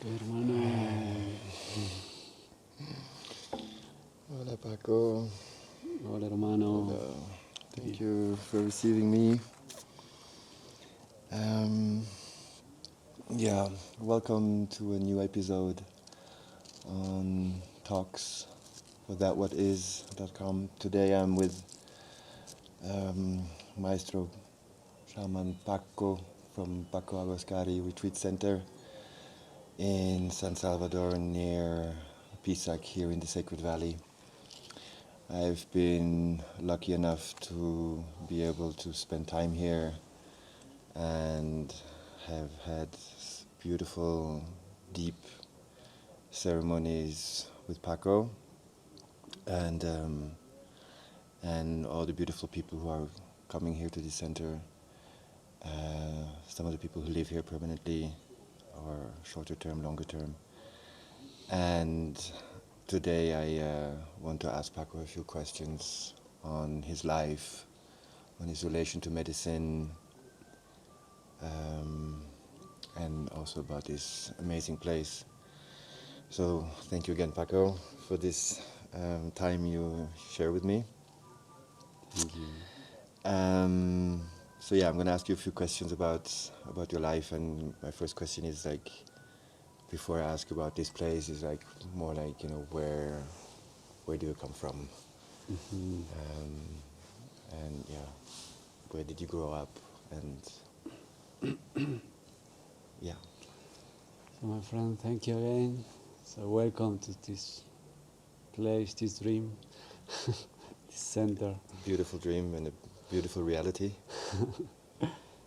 Hermano. Hola Paco. Hola hermano. Hola. Thank you for receiving me. Welcome to a new episode on Talks for thatwhatis.com. Today I'm with Maestro Shaman Paco from Pacco Ayahuaskari Retreat Center in San Salvador near Pisac here in the Sacred Valley. I've been lucky enough to be able to spend time here and have had beautiful, deep ceremonies with Paco and all the beautiful people who are coming here to the center. Some of the people who live here permanently or shorter term, longer term. And today I want to ask Paco a few questions on his life, on his relation to medicine, and also about this amazing place. So thank you again, Paco, for this time you share with me. Thank you. I'm going to ask you a few questions about your life, and my first question is like, before I ask about this place, is like more like, where do you come from? Mm-hmm. And where did you grow up? And yeah. So my friend, thank you again. So welcome to this place, this dream, this center. Beautiful dream and a beautiful reality.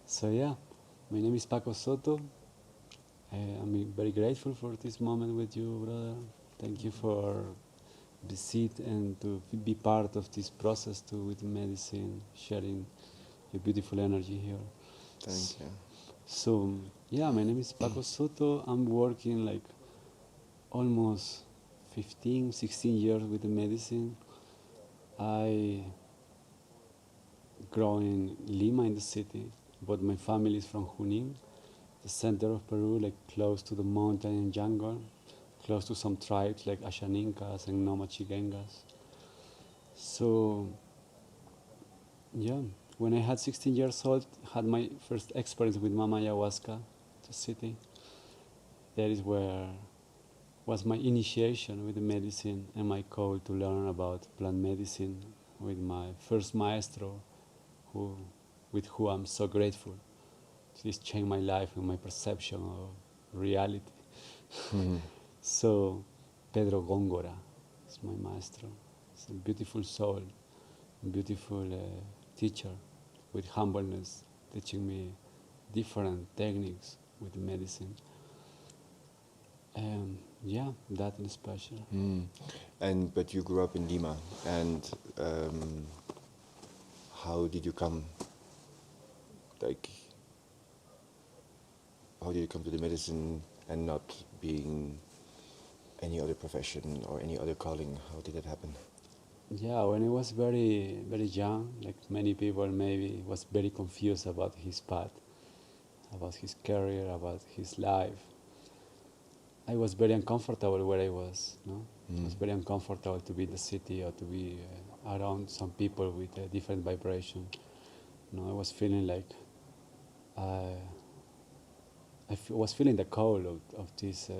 So yeah, my name is Pacco Soto. I'm very grateful for this moment with you, brother. Thank you for the seat and to be part of this process too with medicine, sharing your beautiful energy here. Thank you. So yeah, my name is Pacco Soto. I'm working like almost 15, 16 years with the medicine. I grew in Lima in the city, but my family is from Junin, the center of Peru, like close to the mountain and jungle, close to some tribes like Ashaninkas and Nomachigengas. So yeah, when I had 16 years old, had my first experience with Mama Ayahuasca, the city. That is where was my initiation with the medicine and my call to learn about plant medicine with my first maestro, with who I'm so grateful. This changed my life and my perception of reality. Mm-hmm. So, Pedro Góngora is my maestro. He's a beautiful soul, a beautiful teacher with humbleness, teaching me different techniques with medicine. That is special. But you grew up in Lima, and how did you come? Like, how did you come to the medicine and not being any other profession or any other calling? How did that happen? Yeah, when I was very, very young, like many people maybe, was very confused about his path, about his career, about his life. I was very uncomfortable where I was, no? I was very uncomfortable to be in the city or to be around some people with a different vibration. No, I was feeling like was feeling the call of this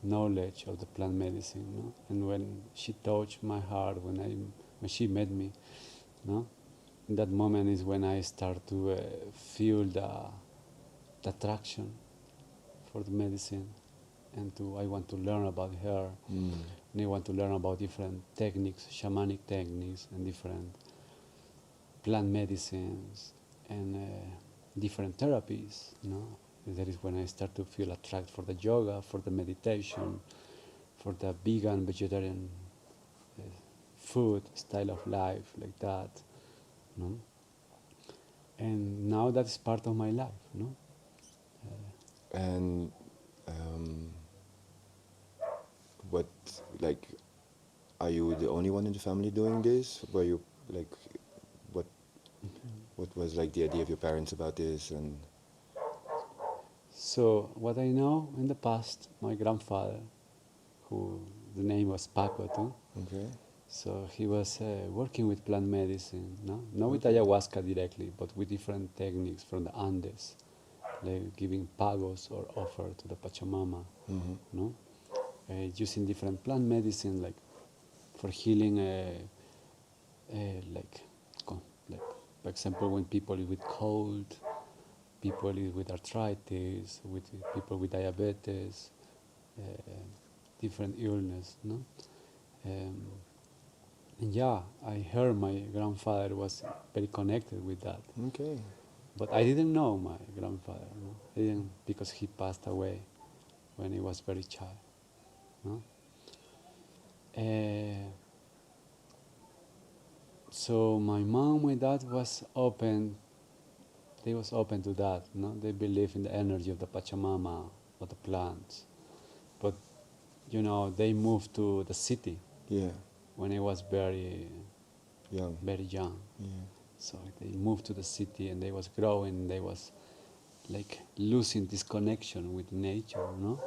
knowledge of the plant medicine, no? And when she touched my heart, when she met me, no? In that moment is when I start to feel the attraction for the medicine, and I want to learn about her, and I want to learn about different techniques, shamanic techniques, and different plant medicines, and different therapies, That is when I start to feel attracted for the yoga, for the meditation, for the vegan, vegetarian food, style of life, like that, no? And now that's part of my life, no? And what, like, are you the only one in the family doing this? Were you like, what was like the idea of your parents about this? And So what I know in the past, my grandfather, who the name was Paco too. Okay. So he was working with plant medicine, no? Not with Okay. ayahuasca directly, but with different techniques from the Andes, like giving pagos or offer to the Pachamama, Mm-hmm. no? Using different plant medicine, like for healing, like, like, for example, when people is with cold, people is with arthritis, with people with diabetes, uh, different illness, no? Um, and yeah, I heard my grandfather was very connected with that. Okay. But I didn't know my grandfather, no? I didn't, because he passed away when he was very child, no? So my mom, my dad was open. They was open to that, no? They believe in the energy of the Pachamama, of the plants. But you know, they moved to the city Yeah. when I was Young. very young. Yeah. So they moved to the city and they was growing. They was like losing this connection with nature, no?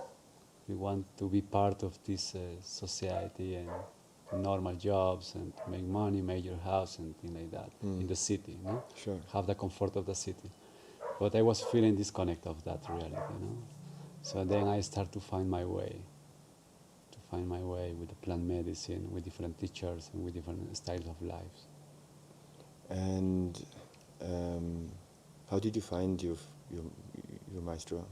We want to be part of this society and normal jobs and make money, make your house and things like that in the city, no? Sure. Have the comfort of the city. But I was feeling disconnect of that reality, no? So then I start to find my way with the plant medicine, with different teachers and with different styles of life. And how did you find your maestro?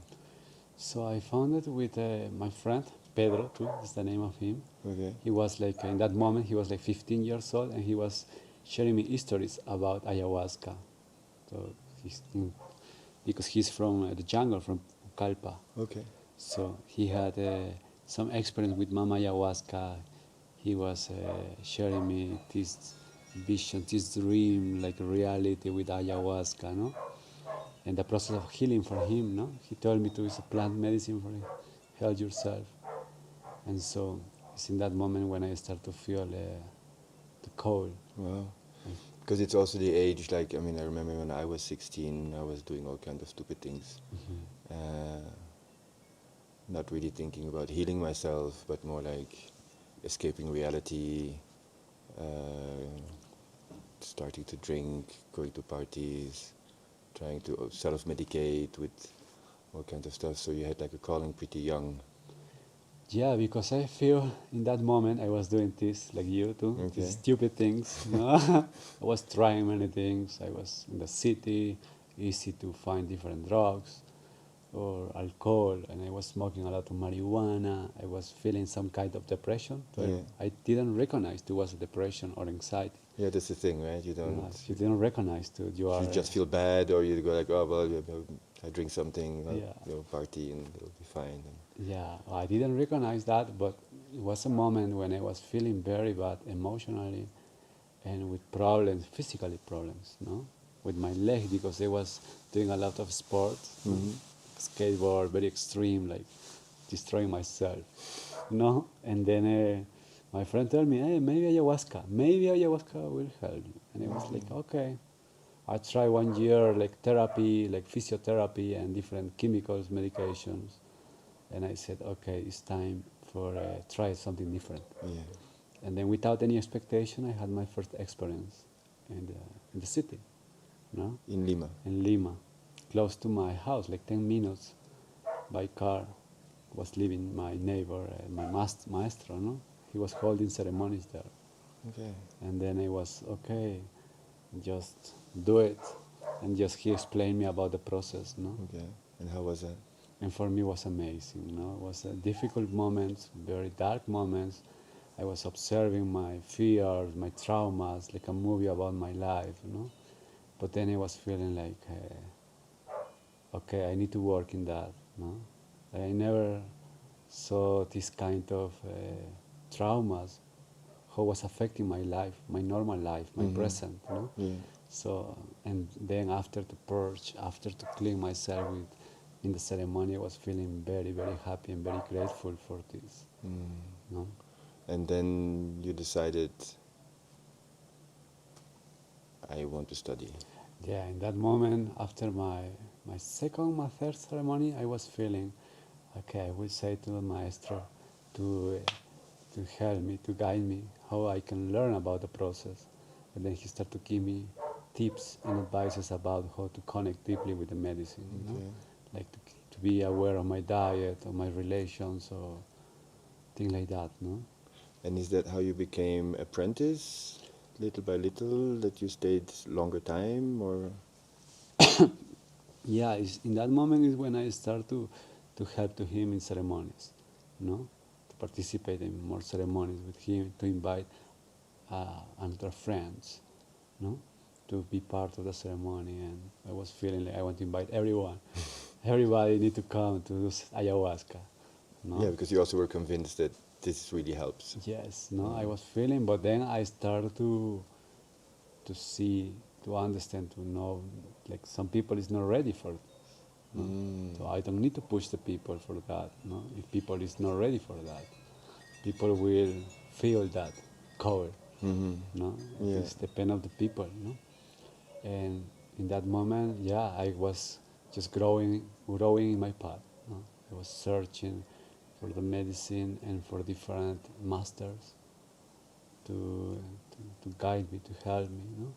So I found it with my friend Pedro too. Is the name of him. Okay. He was like in that moment he was like 15 years old and he was sharing me stories about ayahuasca. So because he's from the jungle from Calpa. Okay. So he had some experience with Mama Ayahuasca. He was sharing me this vision, this dream, like reality with ayahuasca, no? And the process of healing for him, no? He told me to use a plant medicine for heal yourself. And so it's in that moment when I start to feel the cold. Wow. Because it's also the age, like, I mean, I remember when I was 16, I was doing all kinds of stupid things. Not really thinking about healing myself, but more like escaping reality, starting to drink, going to parties, trying to self-medicate with all kinds of stuff. So you had like a calling pretty young. Yeah, because I feel in that moment I was doing this like you too, Okay. these stupid things. You know? I was trying many things. I was in the city, easy to find different drugs or alcohol, and I was smoking a lot of marijuana. I was feeling some kind of depression. Yeah. I didn't recognize it was a depression or anxiety. Yeah, that's the thing, right? You don't. You didn't recognize it. You are. You just feel bad, or you go like, oh well, I drink something, Yeah. party, and it'll be fine. Yeah, I didn't recognize that, but it was a moment when I was feeling very bad emotionally and with problems, physically problems, no? With my leg because I was doing a lot of sports, skateboard, very extreme, like destroying myself, no? And then my friend told me, hey, maybe ayahuasca will help you. And I was like, okay. I tried 1 year like therapy, like physiotherapy and different chemicals, medications. And I said, okay, it's time for try something different. Yeah. And then without any expectation, I had my first experience in the city, no? In Lima. In Lima, close to my house, like 10 minutes by car. Was living my neighbor, my Maestro, no? He was holding ceremonies there. Okay. And then I was, okay, just do it. And just he explained me about the process, no? Okay. And how was that? And for me, it was amazing. You know? It was difficult moments, very dark moments. I was observing my fears, my traumas, like a movie about my life. You know? But then I was feeling like, okay, I need to work in that. No? I never saw this kind of traumas, how was affecting my life, my normal life, my present. You know? Yeah. So, and then after to purge, after to clean myself with, in the ceremony, I was feeling very, very happy and very grateful for this. No? And then you decided, I want to study. Yeah, in that moment, after my second, my third ceremony, I was feeling, okay, I will say to the Maestro to help me, to guide me, how I can learn about the process. And then he started to give me tips and advices about how to connect deeply with the medicine, you know? Okay. Like to be aware of my diet, of my relations, or things like that, no? And is that how you became apprentice, little by little, that you stayed longer time, or? Yeah, in that moment is when I start to help to him in ceremonies, no? To participate in more ceremonies with him, to invite another friends, no? To be part of the ceremony, and I was feeling like I want to invite everyone. Everybody need to come to do ayahuasca, Yeah, no? because you also were convinced that this really helps. Yes, no, I was feeling, but then I started to see, to understand, to know, like some people is not ready for it. No? Mm. So I don't need to push the people for that. No? If people is not ready for that, people will feel that call. Mm-hmm. No, Yeah. it's depend of the people. No, and in that moment, yeah, I was just growing in my path. No? I was searching for the medicine and for different masters to, to guide me, to help me. No?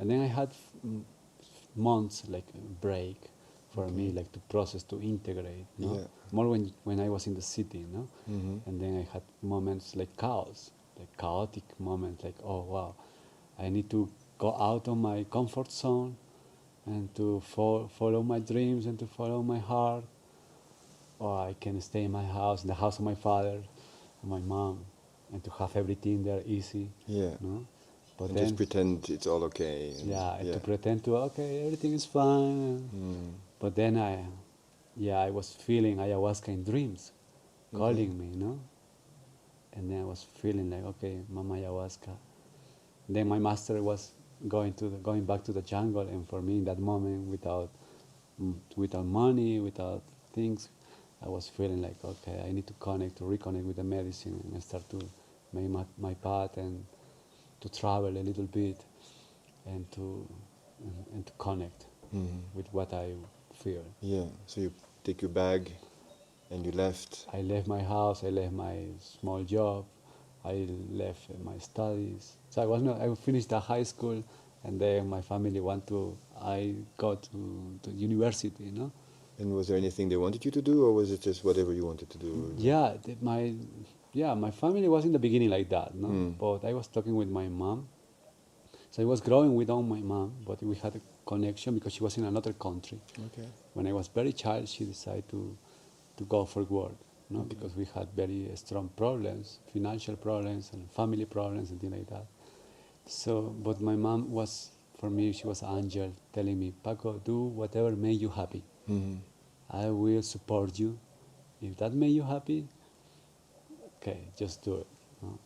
And then I had months like a break for Okay. me, like to process, to integrate, no? Yeah. More when I was in the city, no? Mm-hmm. And then I had moments like chaos, like chaotic moments, like, oh wow, I need to go out of my comfort zone and to follow my dreams and to follow my heart, or I can stay in my house, in the house of my father and my mom, and to have everything there easy, Yeah. no? But And just then, pretend it's all okay. And yeah, yeah. to pretend to, okay, everything is fine. Mm. But then I was feeling ayahuasca in dreams, Okay. calling me, And then I was feeling like, okay, Mama ayahuasca. Then my master was going back to the jungle, and for me in that moment, without money, without things, I was feeling like, okay, I need to reconnect with the medicine, and I start to make my path and to travel a little bit, and to connect Mm-hmm. with what I feel. Yeah. So you take your bag and you left. I left my house, I left my small job, I left my studies. So I finished the high school, and then my family I go to university, And was there anything they wanted you to do, or was it just whatever you wanted to do? Yeah, my family was in the beginning like that, Mm. But I was talking with my mom. So I was growing without my mom, but we had a connection because she was in another country. Okay. When I was very child, she decided to go for work, Okay. because we had very strong problems, financial problems and family problems and things like that. So, but my mom was, for me, she was an angel telling me, Paco, do whatever made you happy. Mm-hmm. I will support you. If that made you happy, okay, just do it.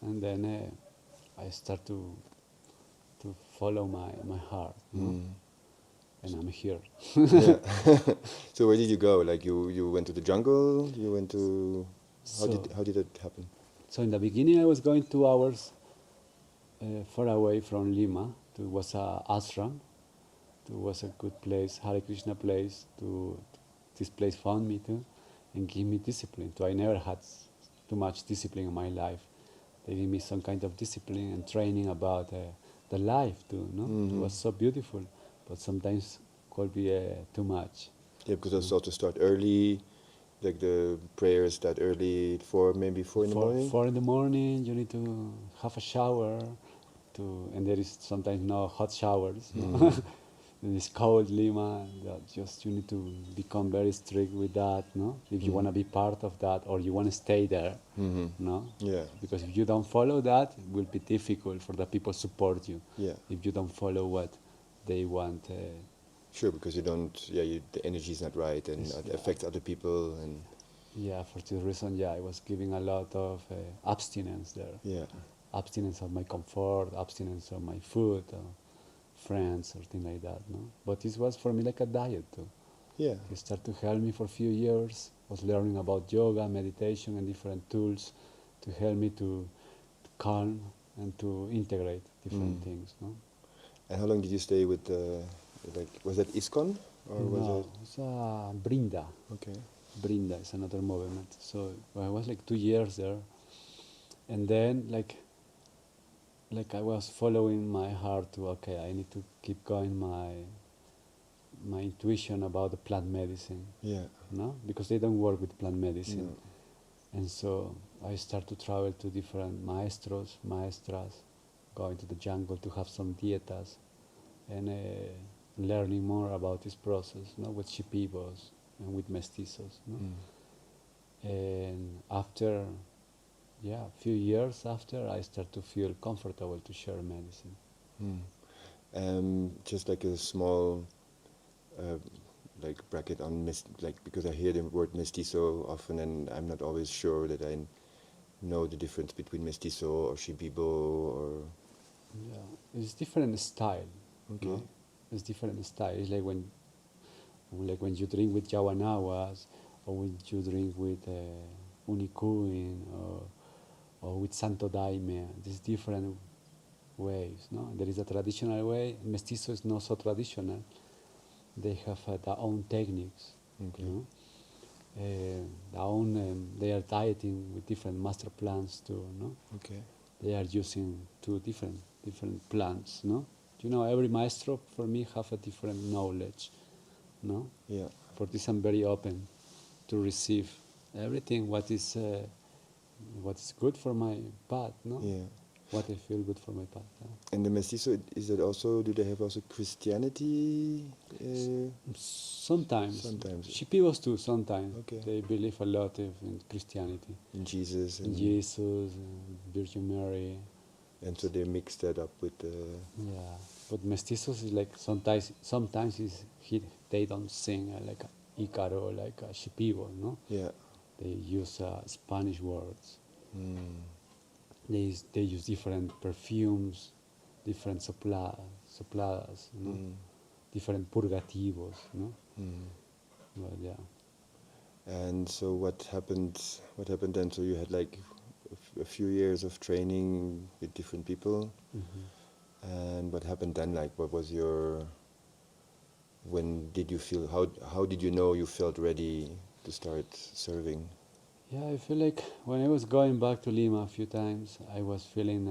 And then I start to follow my heart, Mm. and I'm here. Yeah. So where did you go? Like you went to the jungle? You went to So, how did that happen? so in the beginning, I was going 2 hours far away from Lima. It was a ashram. It was a good place, Hare Krishna place. This place found me too, and gave me discipline. So I never had too much discipline in my life. They gave me some kind of discipline and training about the life too. No, it Mm-hmm. was so beautiful, but sometimes could be too much. Yeah, because I also start early, like the prayers start early, maybe four in the morning. 4 in the morning, you need to have a shower, and there is sometimes no hot showers. No? Mm. And it's cold Lima. That just you need to become very strict with that. No, if you want to be part of that or you want to stay there. Mm-hmm. No, Yeah. because if you don't follow that, it will be difficult for the people support you. Yeah. If you don't follow what they want. Sure, because you don't. Yeah, the energy is not right, and it Yeah. affects other people, and Yeah, for this reason, yeah, I was giving a lot of abstinence there. yeah. Abstinence of my comfort, abstinence of my food, friends, or things like that. No, but this was for me like a diet too. Yeah. It started to help me for a few years. I was learning about yoga, meditation, and different tools to help me to calm and to integrate different Mm. things. No, And how long did you stay with like was that ISKCON? or was No, it? it's Brinda. Okay. Brinda is another movement. So I was like 2 years there, and then like I was following my heart to, okay, I need to keep going my intuition about the plant medicine, Yeah. no, because they don't work with plant medicine, No. and so I start to travel to different maestros, maestras, going to the jungle to have some dietas, and learning more about this process, no, with shipibos and with mestizos, no, Mm. and after, yeah, a few years after, I start to feel comfortable to share medicine. Mm. Just like a small uh, like bracket on like because I hear the word mestizo often and I'm not always sure that I know the difference between mestizo or shipibo or Yeah, it's different style, okay. no? It's different style. It's like when you drink with Yawanawas, or when you drink with Unikuin, or with Santo Daime. There's different ways, no? There is a traditional way. Mestizo is not so traditional. They have their own techniques, Okay. no? Their own. They are dieting with different master plants too, no? Okay. They are using two different plants, no? You know, every maestro for me have a different knowledge, no? Yeah. For this, I'm very open to receive everything what is good for my path, no? Yeah. What I feel good for my path. Yeah. And the mestizo, is it also, do they have also Christianity? Sometimes, Sometimes. Shipibos too. Sometimes Okay. they believe a lot in Christianity, In Jesus in and Jesus, Virgin Mary. so they mix that up with the Yeah, but mestizos is like sometimes is they don't sing like a Icaro, like a Shipibo, no? yeah. They use Spanish words. Mm. They use different perfumes, different sopladas, no? Mm. Different purgativos, no? Mm. But yeah. And so what happened? What happened then? So you had like a few years of training with different people, Hmm. and what happened then? Like, what was your? When did you feel? How did you know you felt ready to start serving? Yeah, I feel like when I was going back to Lima a few times, I was feeling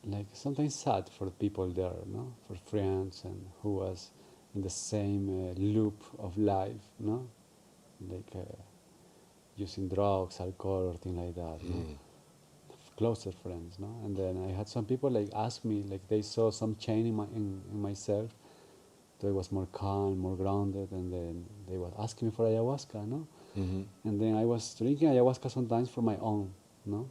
like sometimes sad for the people there, no, for friends and who was in the same loop of life, no, like using drugs, alcohol, or things like that, no, Mm. closer friends, no, and then I had some people like ask me, like they saw some change in myself, that I was more calm, more grounded, and then they were asking me for ayahuasca, no, Mm-hmm. and then I was drinking ayahuasca sometimes for my own, no.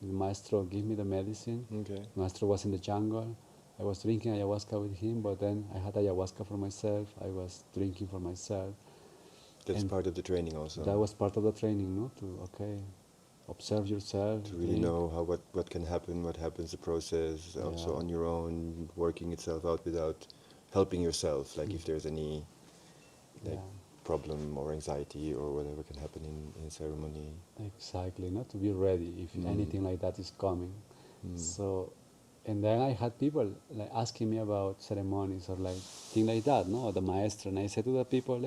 The maestro gave me the medicine. Okay. Maestro was in the jungle. I was drinking ayahuasca with him, but then I had ayahuasca for myself. I was drinking for myself. That's And part of the training also. that was part of the training, no? To, okay, observe yourself, To really drink. know how what can happen, what happens, the process, also Yeah. on your own, working itself out without helping yourself. Like if there's any like Yeah, problem or anxiety or whatever can happen in ceremony. exactly. Not to be ready if Mm. anything like that is coming. Mm. So, and then I had people like asking me about ceremonies or like things like that, no? The maestro. And I said to the people,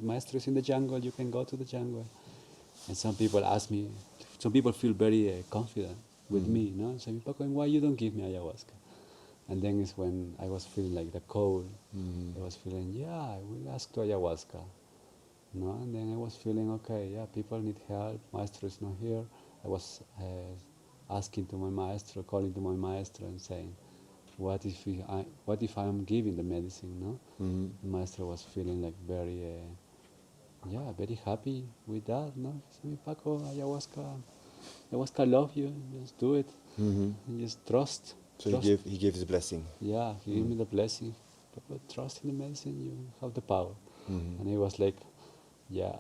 maestro is in the jungle, you can go to the jungle. And some people ask me, some people feel very confident with Mm. me, no? Say, Paco, and why you don't give me ayahuasca? And then is when I was feeling like the cold. Mm. I was feeling, yeah, I will ask to ayahuasca. No, and then I was feeling, okay, yeah, people need help. Maestro is not here. I was asking to my maestro, calling to my maestro, and saying, what if I'm giving the medicine? No, Mm. the maestro was feeling like very, yeah, very happy with that. No, he said, Paco, ayahuasca love you. Just do it, Mm-hmm. and just trust, So trust. he gives the blessing. Yeah, he gave me the blessing. Paco, trust in the medicine. You have the power. Mm-hmm. And it was like, yeah,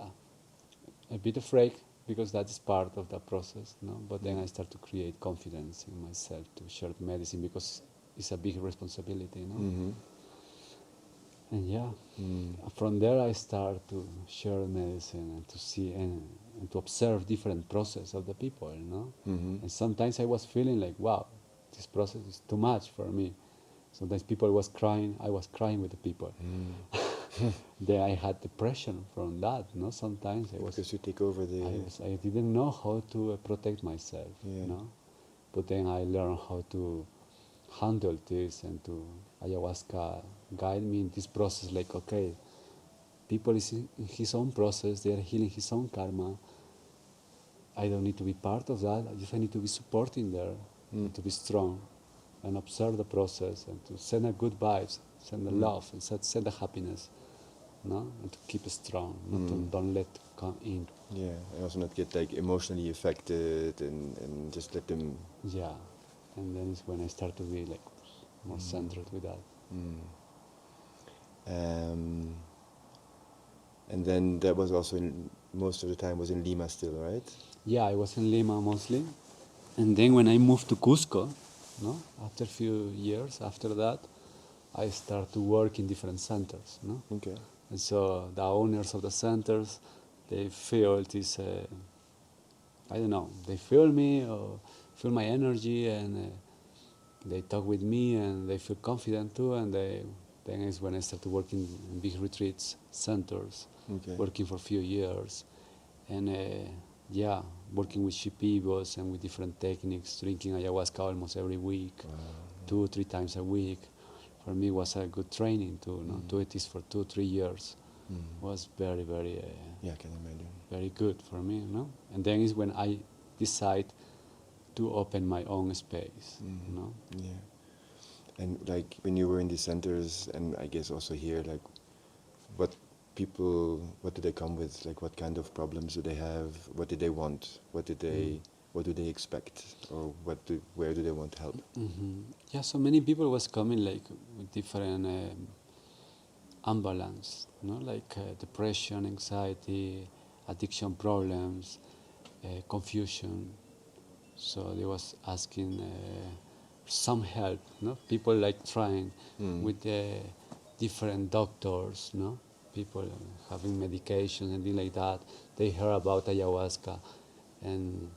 a bit afraid because that is part of the process, no? But then I start to create confidence in myself to share the medicine because it's a big responsibility, no? Mm-hmm. And yeah, Mm. from there I start to share medicine and to see and to observe different process of the people, no? Mm-hmm. And sometimes I was feeling like, wow, this process is too much for me. Sometimes people was crying, I was crying with the people. Then I had depression from that, sometimes Because you take over the... I didn't know how to protect myself, Yeah. But then I learned how to handle this, and to ayahuasca guide me in this process, like, okay, people is in his own process, they are healing his own karma. I don't need to be part of that, I need to be supporting there, and to be strong, and observe the process, and to send a good vibes, send the love, and send the happiness, and to keep it strong, don't let it come in. Yeah, and also not get like emotionally affected, and just let them... Yeah, and then it's when I start to be like more centered with that. And then that was also most of the time was in Lima still, right? Yeah, I was in Lima mostly, and then when I moved to Cusco, after a few years after that, I started to work in different centers, Okay. And so the owners of the centers, they feel this, I don't know, they feel me or feel my energy, and they talk with me, and they feel confident too, and then is when I started working in big retreats centers, Okay. working for a few years, and working with shipibos and with different techniques, drinking ayahuasca almost every week, 2 or 3 times a week. For me, was a good training to do it this for 2 or 3 years. Was very, very, Yeah, I can imagine. very good for me, And then is when I decide to open my own space, Yeah. And like when you were in these centers, and I guess also here, like what do they come with? Like what kind of problems do they have? What do they want? What do they expect? Or where do they want help? Yeah, so many people was coming like with different imbalance, like depression, anxiety, addiction problems, confusion. So they was asking some help, People like trying with different doctors, People having medication and things like that. They heard about ayahuasca, and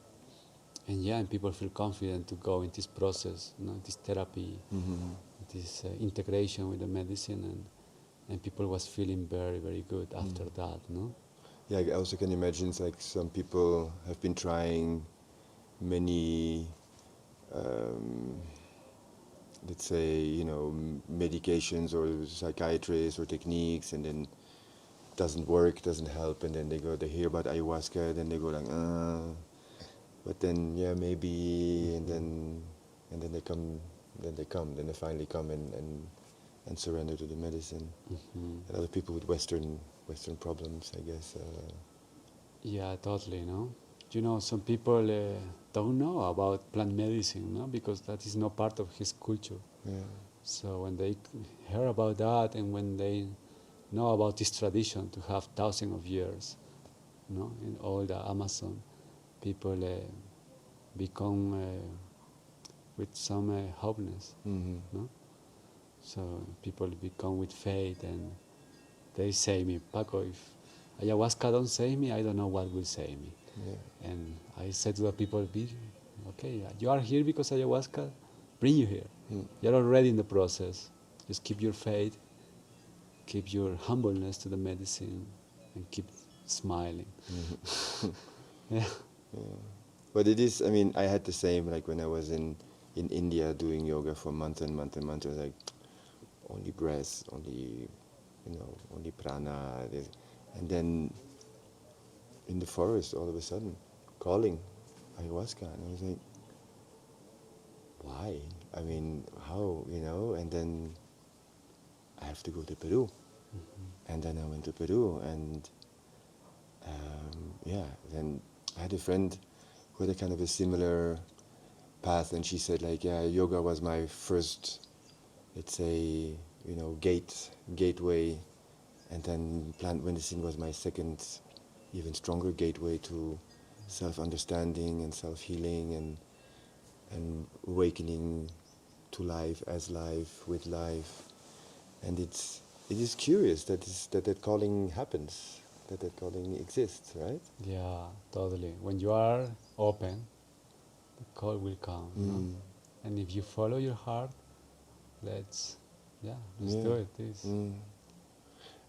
and people feel confident to go in this process, this therapy, this integration with the medicine, and people was feeling very, very good after that, Yeah, I also can imagine it's like some people have been trying many, let's say, medications or psychiatrists or techniques, and then doesn't work, doesn't help, and then they hear about ayahuasca, then they go like, but then yeah, maybe, and then they come, then they finally come and surrender to the medicine. And other people with Western problems, I guess. Yeah, totally, some people don't know about plant medicine, because that is not part of his culture. Yeah. So when they hear about that, and when they know about this tradition to have thousands of years, in all the Amazon, people become with some hopelessness, So people become with faith, and they say me, Paco, if ayahuasca don't save me, I don't know what will save me. Yeah. And I said to the people, okay, you are here because ayahuasca bring you here. You're already in the process. Just keep your faith, keep your humbleness to the medicine, and keep smiling. Yeah. But it is, I mean, I had the same, like when I was in India doing yoga for months and months and months. I was like, only breath, only prana. And then in the forest, all of a sudden, calling ayahuasca. And I was like, why? I mean, how, And then I have to go to Peru. And then I went to Peru, and then I had a friend who had a kind of a similar path, and she said like, yeah, yoga was my first, let's say, gateway, and then plant medicine was my second, even stronger gateway to self-understanding and self-healing and awakening to life, as life, with life. And it is curious that calling happens, that calling exists, right? Yeah, totally. When you are open, the call will come. And if you follow your heart, let's do it. This.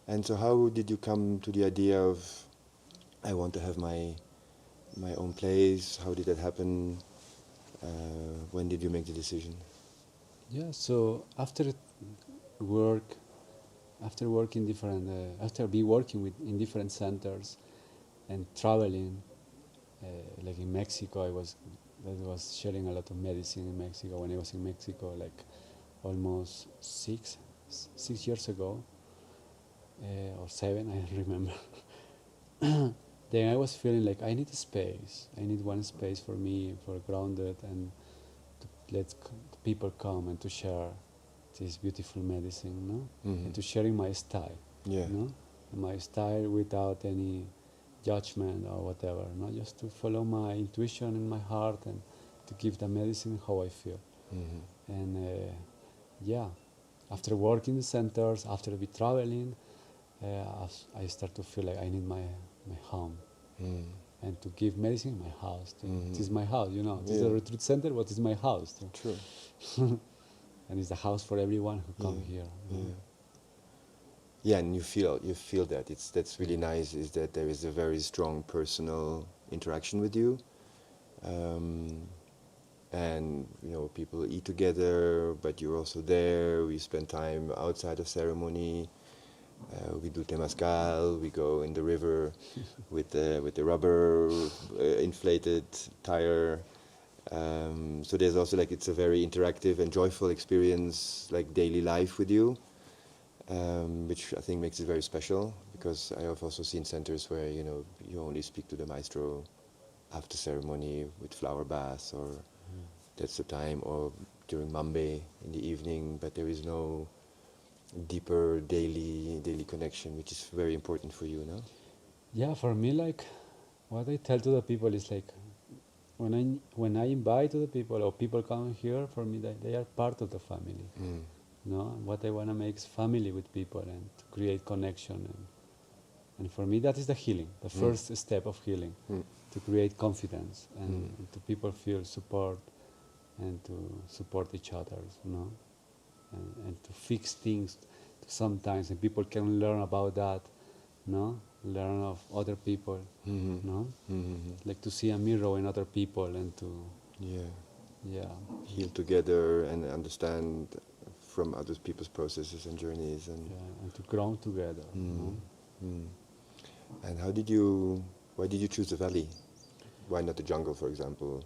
And so how did you come to the idea of, I want to have my own place? How did that happen? When did you make the decision? Yeah, so after working different, after be working with in different centers and traveling, like in Mexico, I was sharing a lot of medicine in Mexico. When I was in Mexico, like almost 6 years ago, or 7, I don't remember. Then I was feeling like I need a space. I need one space for me, for grounded, and to let people come and to share this beautiful medicine, no? And to sharing my style, no? My style without any judgment or whatever, no? Just to follow my intuition in my heart and to give the medicine how I feel. And after working in centers, after be traveling, I start to feel like I need my home. And to give medicine in my house. This is my house, you know. This is a retreat center, but it's my house. True. And it's the house for everyone who come here. Yeah, and you feel that. That's really nice, is that there is a very strong personal interaction with you. And you know, people eat together, but you're also there. We spend time outside of ceremony. We do temazcal. We go in the river with the rubber inflated tire. So there's also like, it's a very interactive and joyful experience, like daily life with you, which I think makes it very special. Because I have also seen centers where, you know, you only speak to the Maestro after ceremony with flower baths, or that's the time, or during Mambe in the evening, but there is no deeper daily connection, which is very important for you, no? Yeah, for me, like what I tell to the people is like, when I invite to the people or people come here, for me they are part of the family. No, what I want to make is family with people and to create connection, and for me that is the healing, the first step of healing, to create confidence and to people feel support and to support each other, you know, and to fix things sometimes, and people can learn about that, no, learn of other people, no, like to see a mirror in other people and to heal together and understand from other people's processes and journeys, and to grow together. No? And why did you choose the valley? Why not the jungle, for example,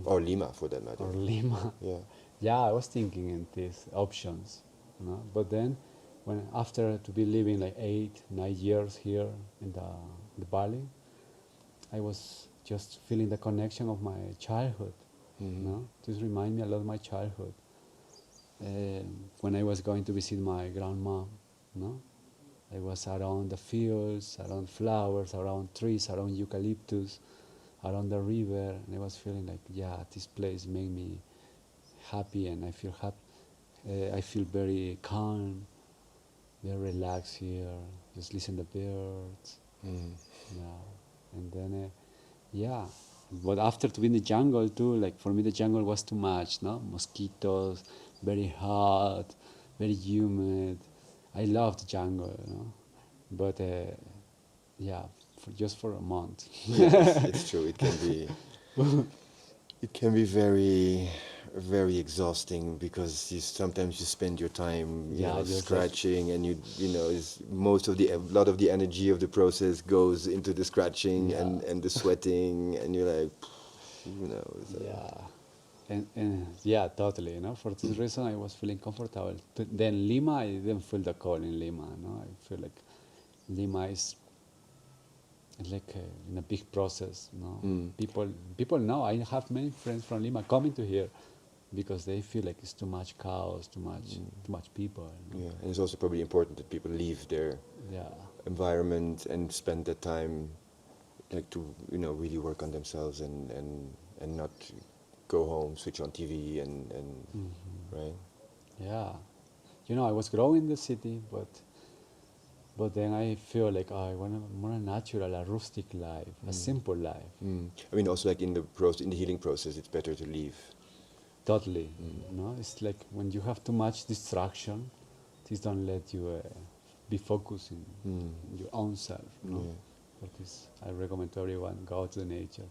or Lima for that matter? Or Lima. Yeah, I was thinking in these options, no? But then, when after to be living like 8-9 years here in the valley, I was just feeling the connection of my childhood. No, this remind me a lot of my childhood. When I was going to visit my grandma, no, I was around the fields, around flowers, around trees, around eucalyptus, around the river, and I was feeling like, this place made me happy, and I feel happy. I feel very calm, very relaxed here. Just listen to birds. And then but after to be in the jungle too, like for me the jungle was too much, no? Mosquitoes, very hot, very humid. I love the jungle, you know? But just for a month. Yes, it's true. It can be very, very exhausting, because sometimes you spend your time, you know, scratching, and you know, a lot of the energy of the process goes into the scratching and the sweating, and you're like, you know. And totally, you know. For this reason, I was feeling comfortable. Then Lima, I didn't feel the cold in Lima, no. I feel like Lima is like in a big process, no. People know. I have many friends from Lima coming to here because they feel like it's too much chaos, too much people. You know? Yeah, and it's also probably important that people leave their environment and spend that time, like, to, you know, really work on themselves and not go home, switch on TV and right? Yeah, you know, I was growing in the city, but then I feel like I want a more natural, a rustic life, a simple life. I mean, also like in the healing process, it's better to leave Totally. No, it's like when you have too much distraction, this don't let you be focused in your own self. No, Yeah. for this I recommend to everyone go to nature.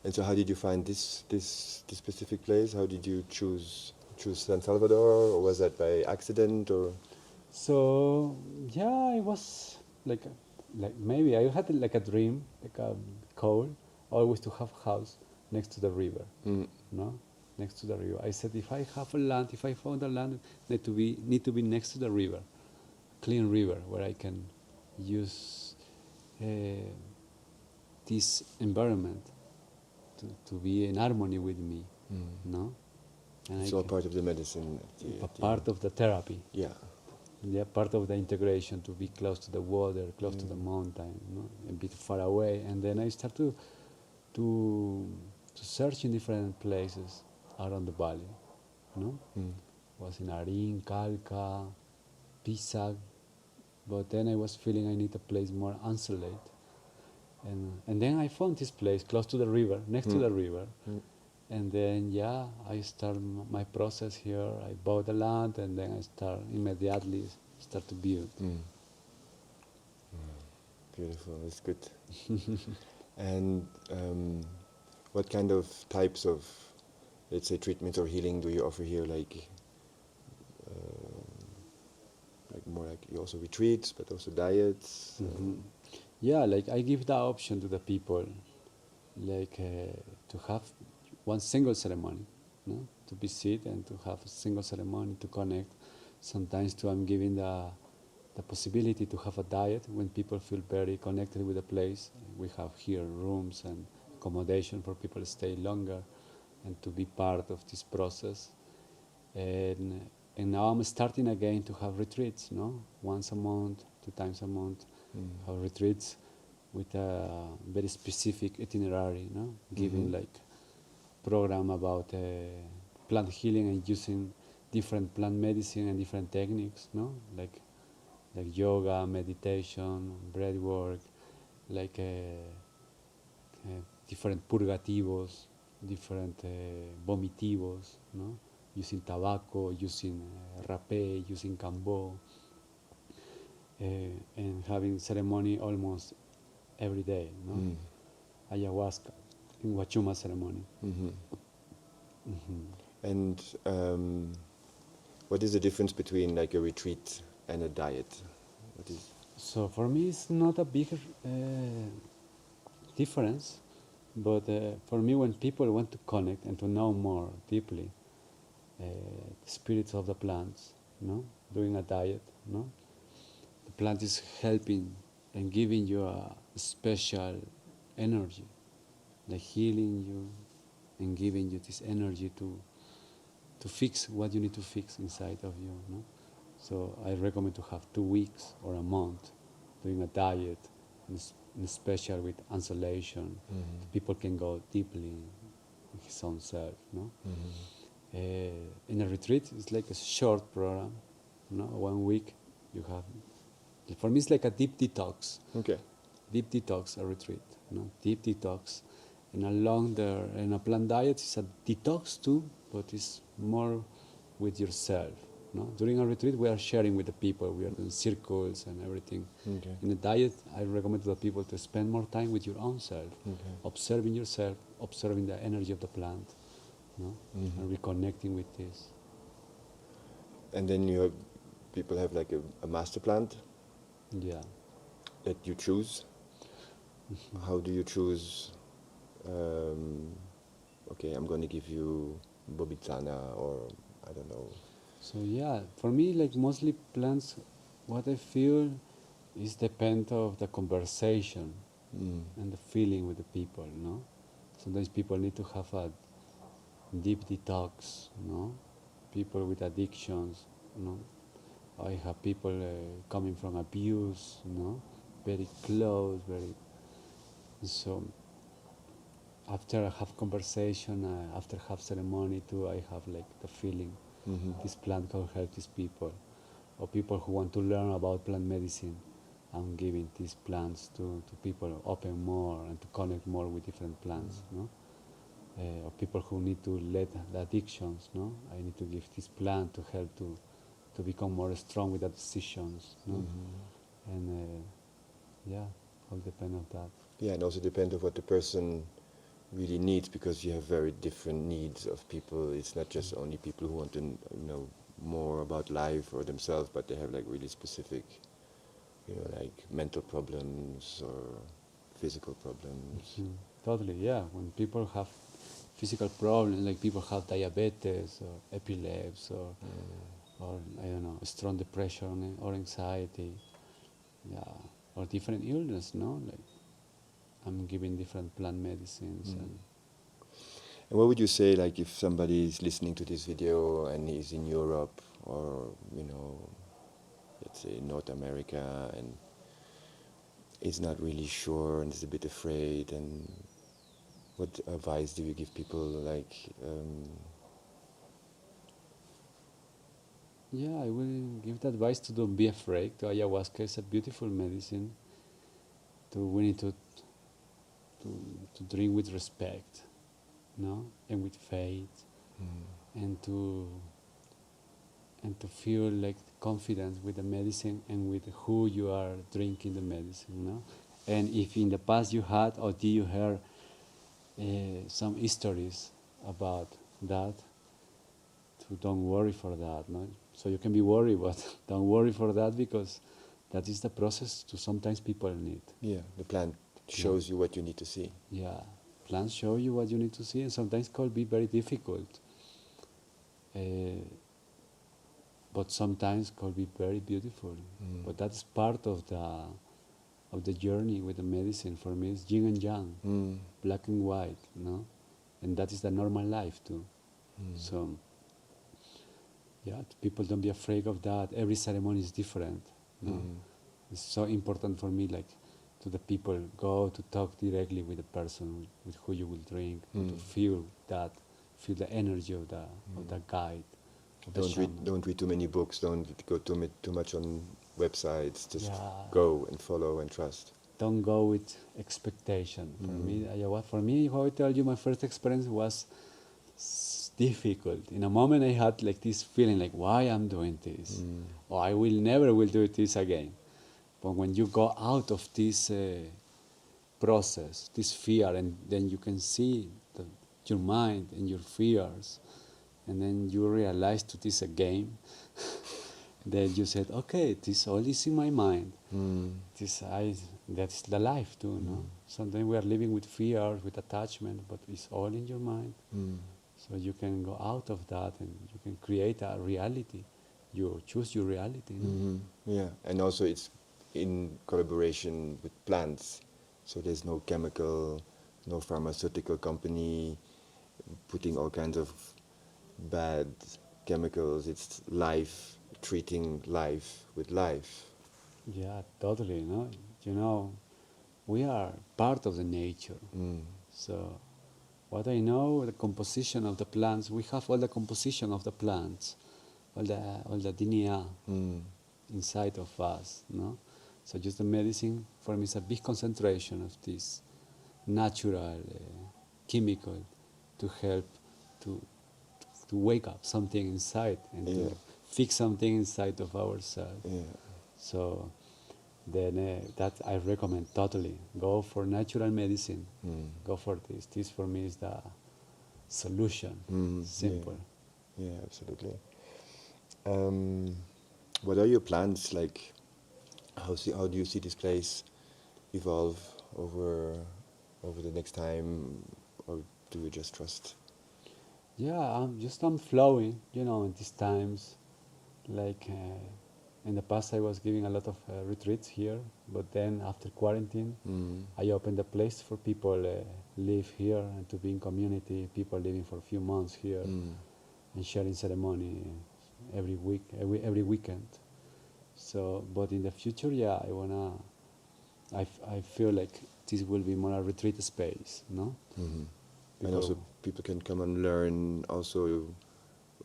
And so, how did you find this specific place? How did you choose San Salvador, or was that by accident, or? So yeah, it was like maybe I had like a dream, like a goal, always to have house next to the river. No, next to the river. I said if I have a land, if I found a land, need to be next to the river, clean river where I can use uh, this environment to be in harmony with me. No, and It's all part of the medicine. part of the therapy. Yeah. Yeah, part of the integration to be close to the water, close to the mountain, a bit far away, and then I start to search in different places around the valley, Was in Arin, Calca, Pisac, but then I was feeling I need a place more isolated, and then I found this place close to the river, next to the river, and then I start my process here. I bought the land, and then I immediately start to build. Beautiful. That's good. And what kind of types of, let's say, treatment or healing do you offer here? Like more like you also retreats, but also diets. Yeah, like I give the option to the people, like to have one single ceremony, to be sit and to have a single ceremony to connect. Sometimes too, I'm giving the possibility to have a diet when people feel very connected with the place. We have here rooms and accommodation for people to stay longer and to be part of this process. And now I'm starting again to have retreats, once a month, 2 times a month, have retreats with a very specific itinerary, giving like program about plant healing and using different plant medicine and different techniques, like yoga, meditation, breath work, like different purgativos, different vomitivos, using tobacco, using rapé, using cambo, and having ceremony almost every day, ayahuasca, in Wachuma ceremony. And what is the difference between like a retreat and a diet? What is? So for me, it's not a big difference, but for me, when people want to connect and to know more deeply the spirits of the plants, doing a diet, the plant is helping and giving you a special energy, like healing you and giving you this energy to fix what you need to fix inside of you. So I recommend to have 2 weeks or a month doing a diet, and special with isolation. People can go deeply in his own self. In a retreat, it's like a short program. 1 week you have. For me, it's like a deep detox. Okay. Deep detox, a retreat. Deep detox. And along there, in a plant diet, it's a detox too, but it's more with yourself. During a retreat, we are sharing with the people. We are doing circles and everything. Okay. In a diet, I recommend to the people to spend more time with your own self, observing yourself, observing the energy of the plant, and reconnecting with this. And then people have like a master plant. Yeah. That you choose. How do you choose? Okay, I'm going to give you bobitana, or I don't know. So yeah, for me, like mostly plants, what I feel is depend of the conversation and the feeling with the people. Sometimes people need to have a deep detox. People with addictions. I have people coming from abuse. Very close, very. So after I have conversation, after I have ceremony too, I have like the feeling this plant can help these people, or people who want to learn about plant medicine. I'm giving these plants to people, open more and to connect more with different plants. or people who need to let the addictions, no? I need to give this plant to help to become more strong with the decisions, no? Mm-hmm. And yeah, all depend on that. Yeah, and also depend on what the person really needs, because you have very different needs of people. It's not just only people who want to know more about life or themselves, but they have like really specific, like mental problems or physical problems. Mhm. Totally, yeah. When people have physical problems, like people have diabetes or epilepsy or I don't know, strong depression or anxiety, yeah, or different illness, no? Like I'm giving different plant medicines and And what would you say, like, if somebody is listening to this video and he's in Europe or, let's say North America, and is not really sure and is a bit afraid, and what advice do you give people, like, yeah, I will give the advice to don't be afraid. To ayahuasca is a beautiful medicine. We need to drink with respect, no, and with faith, and to feel like confidence with the medicine and with who you are drinking the medicine, no. And if in the past you had or did you heard some histories about that, to don't worry for that, no. So you can be worried, but don't worry for that, because that is the process to sometimes people need. yeah, the plant shows you what you need to see. Yeah, plants show you what you need to see, and sometimes it could be very difficult. But sometimes could be very beautiful. But that's part of the journey with the medicine. For me, it's yin and yang, black and white, no, and that is the normal life too. So, yeah, people don't be afraid of that. Every ceremony is different. No? It's so important for me, like, to the people, go to talk directly with the person with who you will drink, to feel the energy of the guide. Don't read too many books, don't go too much on websites, just Yeah. go and follow and trust. Don't go with expectation. For me, how I tell you, my first experience was difficult. In a moment, I had like this feeling, like, why I'm doing this, or I will never will do this again. But when you go out of this process, this fear, and then you can see your mind and your fears, and then you realize to this a game. Then you said, okay, this all is in my mind. That's the life too, no? Sometimes we are living with fear, with attachment, but it's all in your mind. So you can go out of that and you can create a reality. You choose your reality. No? Yeah, and also it's in collaboration with plants, so there's no chemical, no pharmaceutical company putting all kinds of bad chemicals. It's life, treating life with life. Yeah, totally. No, we are part of the nature. So, what I know, the composition of the plants, we have all the composition of the plants, all the DNA inside of us. No, so just the medicine for me is a big concentration of this natural chemical to help to to wake up something inside and to fix something inside of ourselves. Yeah. So then that I recommend totally. Go for natural medicine. Go for this. This for me is the solution. Simple. Yeah, absolutely. What are your plans like? How do you see this place evolve over the next time, or do you just trust? Yeah, I'm flowing, in these times. Like in the past, I was giving a lot of retreats here, but then after quarantine, I opened a place for people live here and to be in community. People living for a few months here and sharing ceremony every week, every weekend. So, but in the future, yeah, I feel like this will be more a retreat space, no? And also people can come and learn also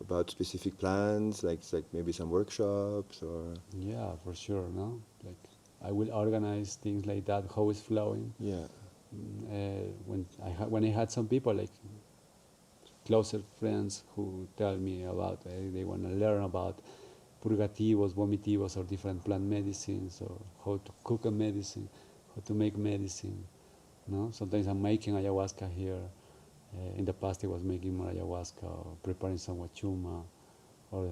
about specific plans, like maybe some workshops or. Yeah, for sure, no? Like I will organize things like that. How it's flowing. Yeah. When I had some people like closer friends who tell me about they want to learn about purgativos, vomitivos, or different plant medicines, or how to cook a medicine, how to make medicine. No, sometimes I'm making ayahuasca here. In the past, I was making more ayahuasca, or preparing some wachuma, or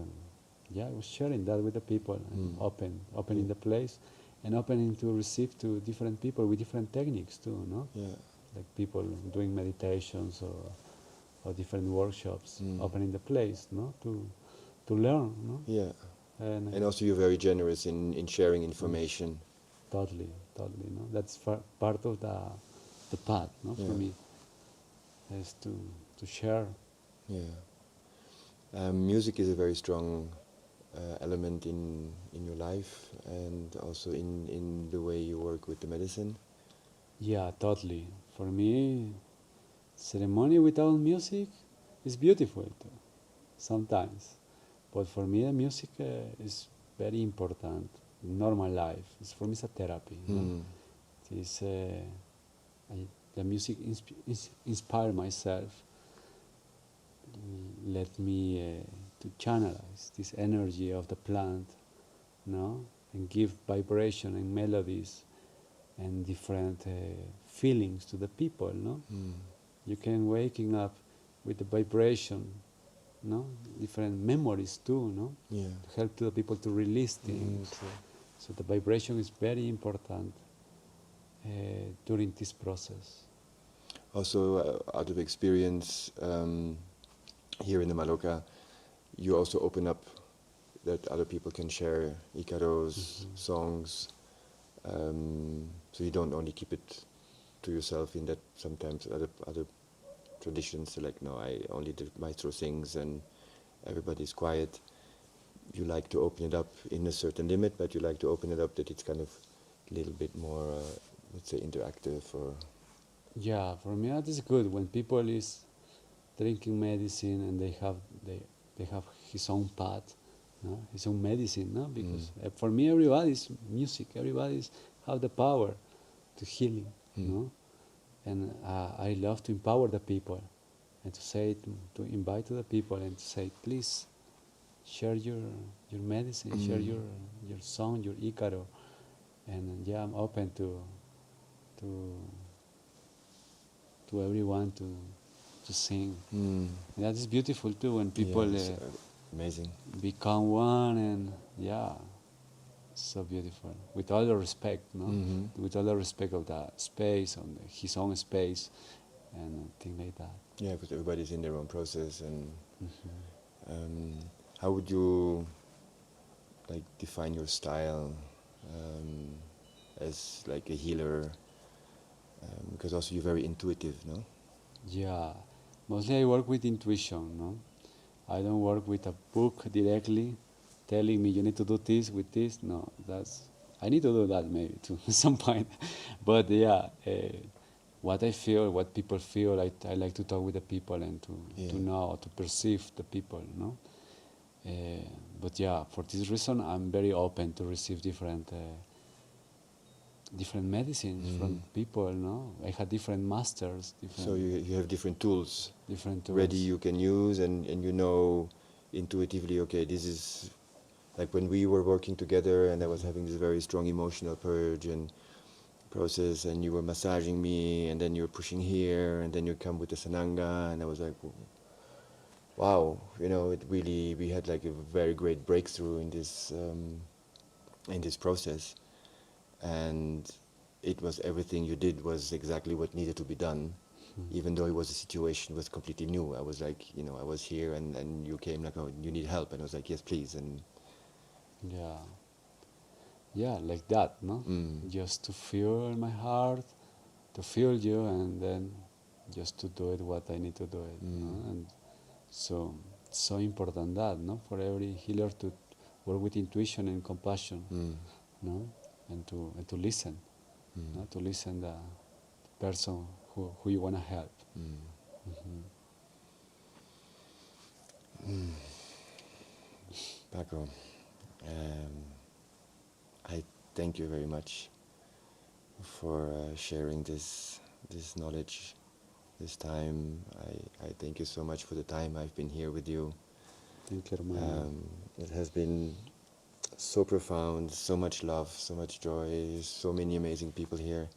yeah, I was sharing that with the people, and opening the place, and opening to receive to different people with different techniques too. No, Yeah. like people doing meditations or different workshops, opening the place, no, to learn, no, Yeah. and And also you're very generous in sharing information. totally, totally, no, that's part of the path, no, for Yeah. me, is to share. Yeah. Music is a very strong element in your life and also in the way you work with the medicine. Yeah, totally. For me, ceremony without music is beautiful too, sometimes. But for me, the music is very important in normal life. It's, for me, it's a therapy. No? It's, the music inspire myself, let me to channelize this energy of the plant, no, and give vibration and melodies and different feelings to the people. No, you can waking up with the vibration, no, different memories too, no, Yeah. to help to the people to release things. So the vibration is very important during this process. Also, out of experience here in the Maloka, you also open up that other people can share Icaros songs, so you don't only keep it to yourself. In that sometimes other traditions are like, no, I only the Maestro sings and everybody's quiet. You like to open it up in a certain limit, but you like to open it up that it's kind of a little bit more, let's say, interactive or. Yeah, for me that is good when people is drinking medicine and they have his own path, no? His own medicine, no? Because for me everybody's music, everybody's have the power to healing, no? And I love to empower the people and to say to invite to the people and to say, please share your medicine, share your song, your Icaro, and yeah, I'm open to to everyone to sing. That is beautiful too when people Yeah, it's, amazing. become one, and yeah, so beautiful. With all the respect, no, with all the respect of the space, on his own space, and things like that. Yeah, because everybody's in their own process, and how would you like define your style as like a healer? Because also you're very intuitive, no? Yeah, mostly I work with intuition, no. I don't work with a book directly telling me you need to do this with this. No, that's I need to do that maybe too at some point. But yeah, what I feel, what people feel, I like to talk with the people and to know, to perceive the people, no? But yeah, for this reason, I'm very open to receive different medicines from people, no? I had different masters, So you have different tools different tools. ready you can use, and you know intuitively, okay, this is like when we were working together and I was having this very strong emotional purge and process, and you were massaging me, and then you were pushing here, and then you come with the sananga, and I was like, wow, you know, it really, we had like a very great breakthrough in this process, and it was everything you did was exactly what needed to be done, even though it was a situation was completely new. I was like, you know, I was here, and you came like, oh, you need help, and I was like, yes, please, and Yeah, like that, no? Just to feel my heart, to feel you, and then just to do it what I need to do it, no? And so so important that, no, for every healer to work with intuition and compassion, no, and to listen, no, to listen the person who you wanna help. Paco, I thank you very much for sharing this knowledge, this time. I thank you so much for the time I've been here with you. Thank you, hermano. It has been so profound, so much love, so much joy, so many amazing people here.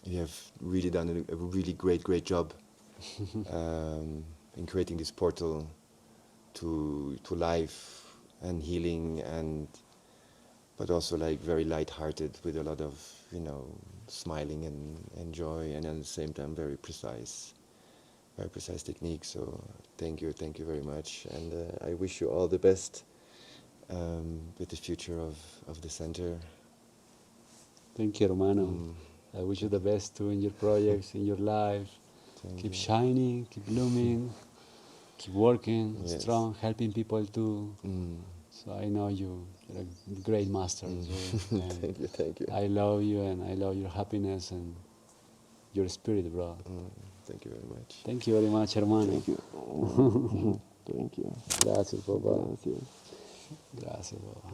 You have really done a really great job in creating this portal to life and healing, but also like very light-hearted with a lot of smiling and joy, and at the same time very precise technique. So thank you very much, and I wish you all the best with the future of the center. Thank you, hermano. I wish you the best too in your projects, in your life. Keep shining, keep blooming, keep working, Yes. strong, helping people too. So I know you're a great master. So, Thank you. I love you, and I love your happiness and your spirit, bro. Thank you very much. Thank you very much, hermano. Thank you. Thank you. Gracias, papá. Gracias. Gracias, papá.